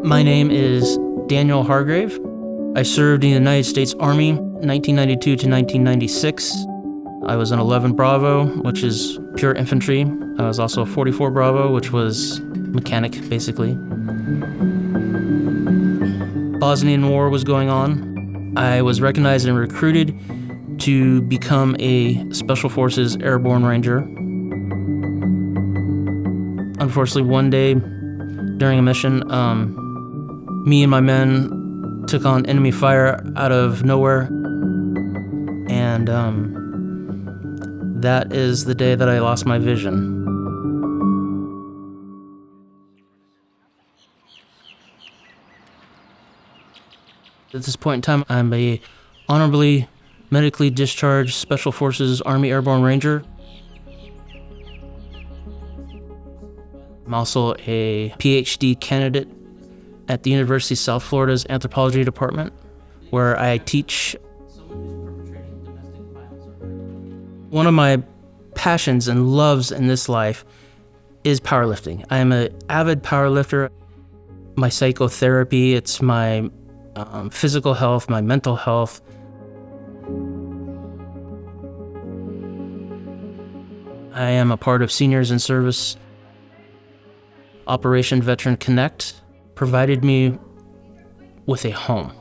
My name is Daniel Hargrave. I served in the United States Army 1992 to 1996. I was an 11 Bravo, which is pure infantry. I was also a 44 Bravo, which was mechanic, basically. Bosnia War was going on. I was recognized and recruited to become a Special Forces Airborne Ranger. Unfortunately, one day during a mission, me and my men took on enemy fire out of nowhere, and that is the day that I lost my vision. At this point in time, I'm a honorably medically discharged Special Forces Army Airborne Ranger. I'm also a PhD candidate at the University of South Florida's Anthropology Department, where I teach. One of my passions and loves in this life is powerlifting. I am an avid powerlifter. My psychotherapy, it's my physical health, my mental health. I am a part of Seniors in Service. Operation Veteran Connect provided me with a home.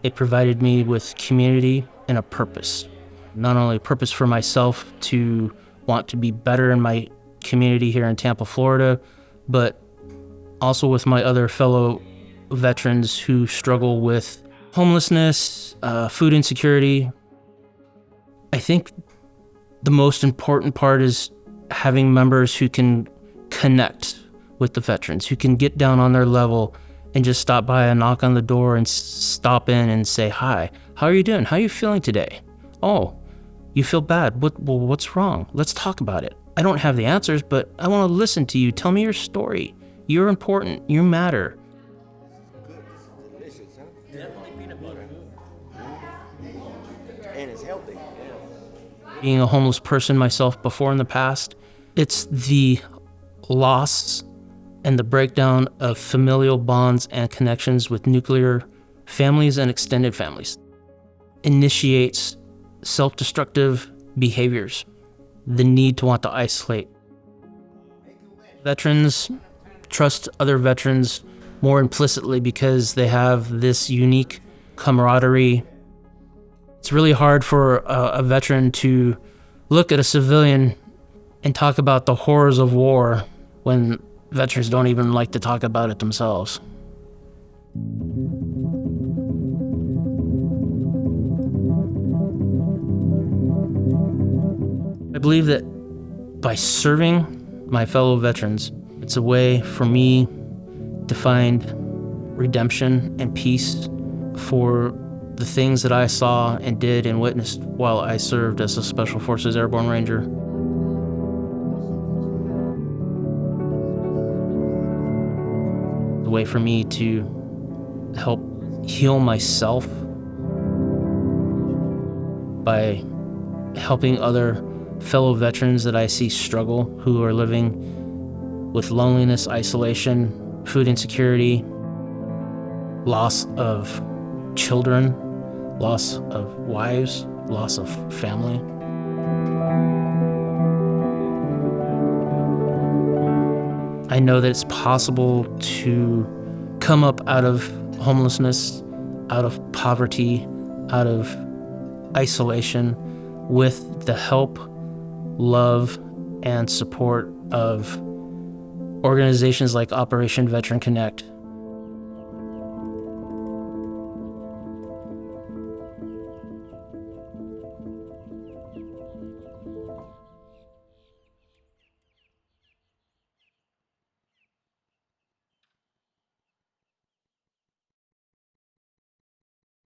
It provided me with community and a purpose. Not only a purpose for myself to want to be better in my community here in Tampa, Florida, but also with my other fellow veterans who struggle with homelessness, food insecurity. I think the most important part is having members who can connect with the veterans, who can get down on their level and just stop by and knock on the door and stop in and say, "Hi, how are you doing? How are you feeling today? Oh, you feel bad. What's wrong? Let's talk about it. I don't have the answers, but I want to listen to you. Tell me your story. You're important. You matter." Delicious, huh? Definitely peanut butter. And it's healthy. Being a homeless person myself before in the past, it's the loss and the breakdown of familial bonds and connections with nuclear families and extended families initiates self-destructive behaviors, the need to want to isolate. Veterans trust other veterans more implicitly because they have this unique camaraderie. It's really hard for a veteran to look at a civilian and talk about the horrors of war when veterans don't even like to talk about it themselves. I believe that by serving my fellow veterans, it's a way for me to find redemption and peace for the things that I saw and did and witnessed while I served as a Special Forces Airborne Ranger. A way for me to help heal myself by helping other fellow veterans that I see struggle, who are living with loneliness, isolation, food insecurity, loss of children, loss of wives, loss of family. I know that it's possible to come up out of homelessness, out of poverty, out of isolation with the help, love, and support of organizations like Operation Veteran Connect.